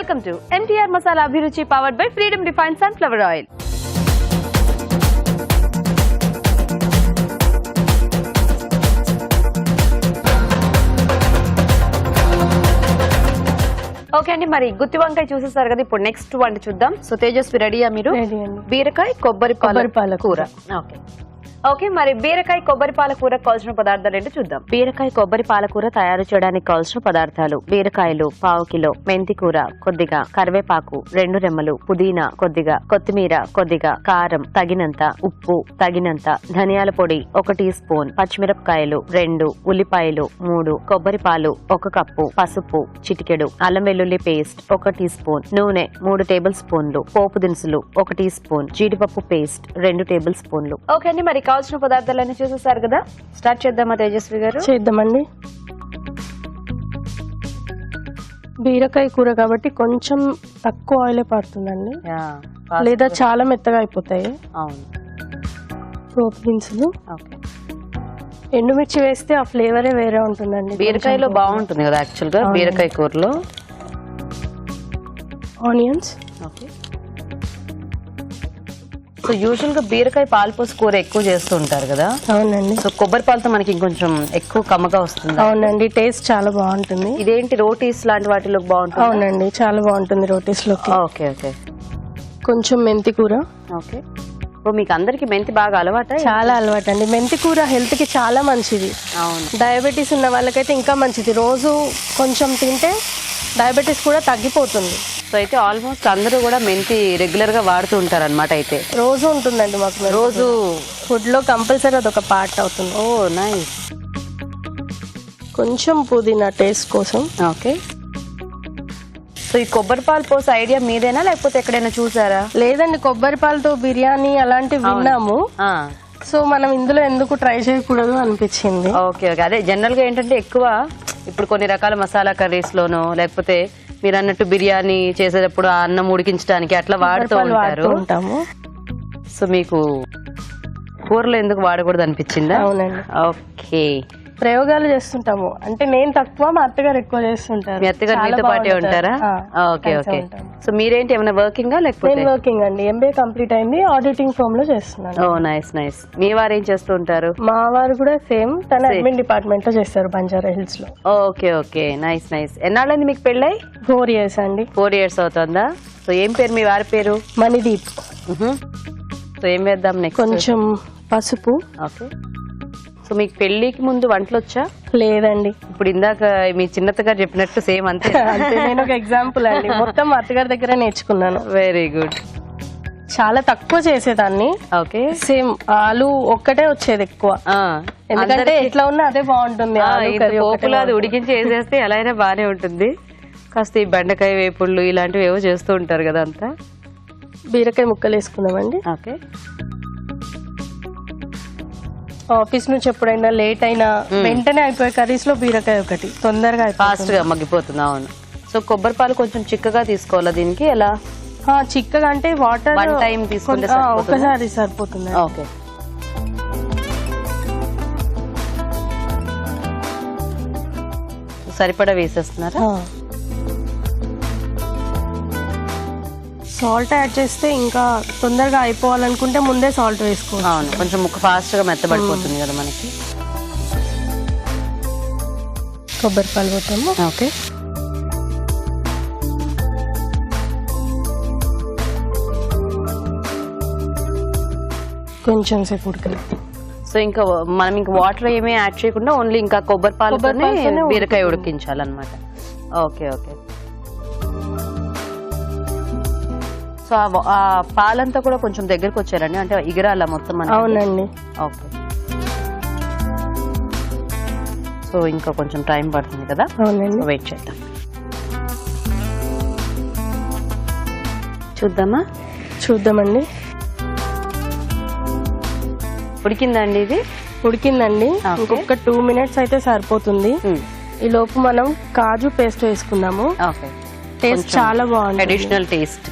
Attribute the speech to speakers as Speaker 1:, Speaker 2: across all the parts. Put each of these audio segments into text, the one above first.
Speaker 1: Welcome to MTR Masala Abhiruchi powered by Freedom Refined Sunflower Oil. Okay అండి, మరి గుత్తి వంకాయ చూసేసారు కదా, ఇప్పుడు నెక్స్ట్ వంట చూద్దాం. సో తేజస్వి రెడీయా మీరు? బీరకాయ కొబ్బరి పాల కూర. ఓకే ఓకే, మరి బీరకాయ కొబ్బరి పాలకూర కావాల్సిన పదార్థాలు ఏంటో చూద్దాం. బీరకాయ కొబ్బరి పాలకూర తయారు చేయడానికి కావాల్సిన పదార్థాలు: బీరకాయలు పావు కిలో, మెంతి కూర కొద్దిగా, కరివేపాకు 2 రెమ్మలు, పుదీనా కొద్దిగా, కొత్తిమీర కొద్దిగా, కారం తగినంత, ఉప్పు తగినంత, ధనియాల పొడి 1 టీ స్పూన్, పచ్చిమిరపకాయలు 2, ఉల్లిపాయలు 3, కొబ్బరి పాలు 1 కప్పు, పసుపు చిటికెడు, అల్లం వెల్లుల్లి పేస్ట్ 1 టీ స్పూన్, నూనె 3 టేబుల్ స్పూన్లు, పోపు దినుసులు 1 టీ స్పూన్, జీడిపప్పు పేస్ట్ 2 టేబుల్ స్పూన్లు. ఓకే అండి, మరి కావాల్సిన పదార్థాలన్నీ చూసేసారు కదా, స్టార్ట్ చేద్దామా తేజస్వి గారు?
Speaker 2: చేద్దామండి. బీరకాయ కూర కాబట్టి కొంచెం తక్కువ ఆయిలే పడుతుందండి, లేదా చాలా మెత్తగా అయిపోతాయి.
Speaker 1: అవును.
Speaker 2: పోపు దినుసులు, ఎండుమిర్చి వేస్తే ఆ ఫ్లేవరే వేరే ఉంటుందండి.
Speaker 1: బీరకాయలో బాగుంటుంది కదా యాక్చువల్ గా బీరకాయ కూరలో.
Speaker 2: ఆనియన్స్.
Speaker 1: ఓకే. సో యూజువల్ గా బీరకాయ పాలు పోసి కూర ఎక్కువ చేస్తూ ఉంటారు కదా.
Speaker 2: అవునండి.
Speaker 1: సో కొబ్బరి పాలతో మనకి ఇంకొంచెం ఎక్కువ కమ్మగా వస్తుంది.
Speaker 2: అవునండి, టేస్ట్ చాలా బాగుంటుంది.
Speaker 1: ఇదేంటి రోటీస్ లాంటి వాటిలో బాగుంటుంది?
Speaker 2: అవునండి, చాలా బాగుంటుంది రోటీస్ లోకి.
Speaker 1: Okay okay.
Speaker 2: కొంచెం మెంతి కూర.
Speaker 1: ఓకే. ఇప్పుడు మీకు అందరికి మెంతి బాగా అలవాట?
Speaker 2: చాలా అలవాటు అండి. మెంతి కూర హెల్త్ కి చాలా మంచిది.
Speaker 1: అవును.
Speaker 2: డయాబెటీస్ ఉన్న వాళ్ళకైతే ఇంకా మంచిది. రోజు కొంచెం తింటే డయాబెటీస్ కూడా తగ్గిపోతుంది.
Speaker 1: సో అయితే ఆల్మోస్ట్ అందరూ కూడా మెంతి రెగ్యులర్ గా వాడుతూ ఉంటారు అనమాట. అయితే
Speaker 2: రోజు ఉంటుందండి మాకు,
Speaker 1: రోజు
Speaker 2: ఫుడ్ లో కంపల్సరీ అదొక పార్ట్ అవుతుంది.
Speaker 1: ఓ నైస్.
Speaker 2: కొంచెం పుదీనా టేస్ట్ కోసం.
Speaker 1: ఓకే. సో ఈ కొబ్బరి పాలు పోసే ఐడియా మీదేనా లేకపోతే ఎక్కడైనా చూసారా?
Speaker 2: లేదండి, కొబ్బరి పాలతో బిర్యానీ అలాంటివి విన్నాము. సో మనం ఇందులో ఎందుకు ట్రై చేయకూడదు అనిపించింది.
Speaker 1: Okay okay. అదే జనరల్ గా ఏంటంటే ఎక్కువ ఇప్పుడు కొన్ని రకాల మసాలా కర్రీస్ లోనో లేకపోతే మీరు అన్నట్టు బిర్యానీ చేసేటప్పుడు ఆ అన్నం ఉడికించడానికి అట్లా వాడుతూ ఉంటాము. సో మీకు కూరలో ఎందుకు వాడకూడదు అనిపించిందా?
Speaker 2: అవునండి.
Speaker 1: ఓకే.
Speaker 2: ప్రయోగాలు చేస్తుంటాము. అంటే నేను తక్కువ, మా అత్తగారు ఎక్కువ చేస్తుంటారు.
Speaker 1: మీ అత్తగారు మీతో పాటే ఉంటారా? Okay okay. సో మీరేంటి ఏమైనా వర్కింగ్ లేకపోతే?
Speaker 2: నేను వర్కింగ్ అండి, MBA కంప్లీట్ అయింది, ఆడిటింగ్ ఫర్మ్ లో చేస్తున్నాను.
Speaker 1: ఓ నైస్ నైస్. మీ వారు ఏం చేస్తూ ఉంటారు?
Speaker 2: మా వారు కూడా సేమ్, తన అడ్మిన్ డిపార్ట్మెంట్ లో చేస్తారు బంజారా హిల్స్ లో.
Speaker 1: Okay okay. Nice nice. ఎన్నాళ్ళైంది మీకు పెళ్ళై?
Speaker 2: 4 years అండి.
Speaker 1: 4 years అవుతుందా? సో ఏం పేరు మీ వారి పేరు?
Speaker 2: మణిదీప్.
Speaker 1: సో ఏం వేద్దాం నెక్స్ట్?
Speaker 2: కొంచెం పసుపు.
Speaker 1: ఓకే. సో మీకు పెళ్లికి ముందు వంటలు వచ్చా?
Speaker 2: లేదండి.
Speaker 1: ఇప్పుడు ఇందాక మీ చిన్నత్త గారు చెప్పినట్టు సేమ్ అంతే?
Speaker 2: అంటే నేను ఒక ఎగ్జాంపుల్ అండి, మొత్తం మా అత్తగారి దగ్గర నేర్చుకున్నాను.
Speaker 1: Very good.
Speaker 2: చాలా తక్కువ చేసేదాన్ని.
Speaker 1: ఓకే.
Speaker 2: సేమ్ ఆలు ఒక్కటే వచ్చేది ఎక్కువ, ఎందుకంటే ఎట్లా ఉన్నా అదే బాగుంటుంది.
Speaker 1: పోపులా అది ఉడికించి వేసేస్తే ఎలా అయినా బానే ఉంటుంది. కాస్త ఈ బెండకాయ వేపుళ్ళు ఇలాంటివి ఏవో చేస్తూ ఉంటారు కదా అంతా.
Speaker 2: బీరకాయ ముక్కలు వేసుకున్నామండి.
Speaker 1: ఓకే.
Speaker 2: ఆఫీస్ నుంచి ఎప్పుడైనా లేట్ అయినా వెంటనే అయిపోయే కర్రీస్ లో బీరకాయ ఒకటి తొందరగా
Speaker 1: ఫాస్ట్ గా మగ్గిపోతుంది. అవును. సో కొబ్బరి పాలు కొంచెం చిక్కగా తీసుకోవాలా దీనికి? ఎలా
Speaker 2: చిక్కగా అంటే వాటర్
Speaker 1: 1 time తీసుకుంటే
Speaker 2: ఒకసారి సరిపోతుంది.
Speaker 1: ఓకే. సరిపడా వేసేస్తున్నారా?
Speaker 2: సాల్ట్ యాడ్ చేస్తే ఇంకా తొందరగా అయిపోవాలనుకుంటే ముందే సాల్ట్ వేసుకోవాలి.
Speaker 1: అవును, కొంచెం ముక్క ఫాస్ట్ గా మెత్తబడిపోతుంది కదా మనకి.
Speaker 2: కొబ్బరి పాలు పోతాము.
Speaker 1: ఓకే.
Speaker 2: కొంచెం సేపు ఉడకలి.
Speaker 1: సో ఇంకా మనం ఇంకా వాటర్ ఏమీ యాడ్ చేయకుండా ఓన్లీ ఇంకా కొబ్బరి పాలతోనే బీరకాయ ఉడికించాలన్నమాట. Okay okay. సో ఆ పాలంతా కూడా కొంచెం దగ్గరకు వచ్చారండి, అంటే ఇగరాల మొత్తం?
Speaker 2: అవునండి.
Speaker 1: ఓకే. సో ఇంకా కొంచెం టైం పడుతుంది కదా.
Speaker 2: అవునండి.
Speaker 1: వెయిట్ చేద్దాం, చూద్దామండి. ఉడికిందండి? ఇది
Speaker 2: ఉడికిందండి. ఇంకొక 2 minutes అయితే సరిపోతుంది. ఈ లోపు మనం కాజు పేస్ట్ వేసుకుందాము.
Speaker 1: ఓకే.
Speaker 2: టేస్ట్ చాలా బాగుంది,
Speaker 1: అడిషనల్ టేస్ట్.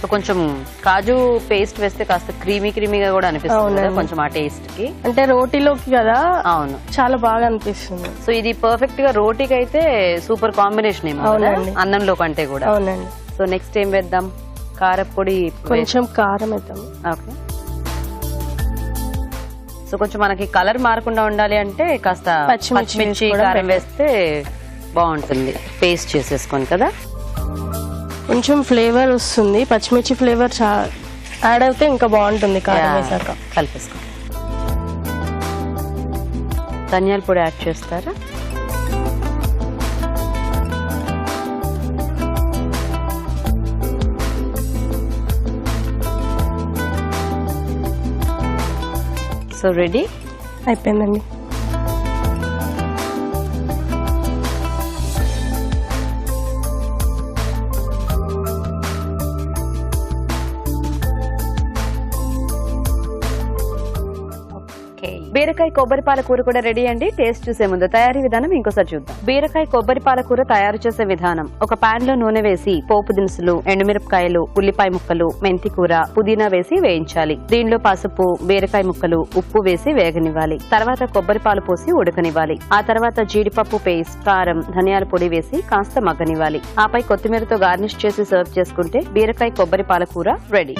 Speaker 1: సో కొంచెం కాజు పేస్ట్ వేస్తే కాస్త క్రీమీగా కూడా అనిపిస్తుంది కదా కొంచెం ఆ టేస్ట్ కి.
Speaker 2: అంటే రోటీలోకి కదా.
Speaker 1: అవును,
Speaker 2: చాలా బాగా అనిపిస్తుంది.
Speaker 1: సో ఇది పర్ఫెక్ట్ గా రోటీకి అయితే సూపర్ కాంబినేషన్ ఏమో అన్నంలో కంటే కూడా.
Speaker 2: అవునండి.
Speaker 1: సో నెక్స్ట్ ఏం వేద్దాం? కారపొడి,
Speaker 2: కొంచెం కారం వేద్దాం.
Speaker 1: ఓకే. సో కొంచెం మనకి కలర్ మారకుండా ఉండాలి అంటే కాస్త పచ్చిమిర్చి కారం వేస్తే బాగుంటుంది, పేస్ట్ చేసేసుకొని కదా.
Speaker 2: కొంచెం ఫ్లేవర్ వస్తుంది, పచ్చిమిర్చి ఫ్లేవర్ యాడ్ అయితే ఇంకా బాగుంటుంది కారం వేసాక.
Speaker 1: కలిపేసుకో. ధనియాల పొడి యాడ్ చేస్తారా? సో రెడీ
Speaker 2: అయిపోయిందండి.
Speaker 1: బీరకాయ కొబ్బరి పాలకూర కూడా రెడీ అండి. టేస్ట్ చూసే ముందు తయారీ విధానం ఇంకోసారి చూద్దాం. బీరకాయ కొబ్బరి పాలకూర తయారు చేసే విధానం: ఒక పాన్ లో నూనె వేసి పోపు దినుసులు, ఎండుమిరపకాయలు, ఉల్లిపాయ ముక్కలు, మెంతి కూర, పుదీనా వేసి వేయించాలి. దీనిలో పసుపు, బీరకాయ ముక్కలు, ఉప్పు వేసి వేగనివ్వాలి. తర్వాత కొబ్బరి పాలు పోసి ఉడకనివ్వాలి. ఆ తర్వాత జీడిపప్పు పేస్ట్, కారం, ధనియాల పొడి వేసి కాస్త మగ్గనివ్వాలి. ఆపై కొత్తిమీరతో గార్నిష్ చేసి సర్వ్ చేసుకుంటే బీరకాయ కొబ్బరి పాలకూర రెడీ.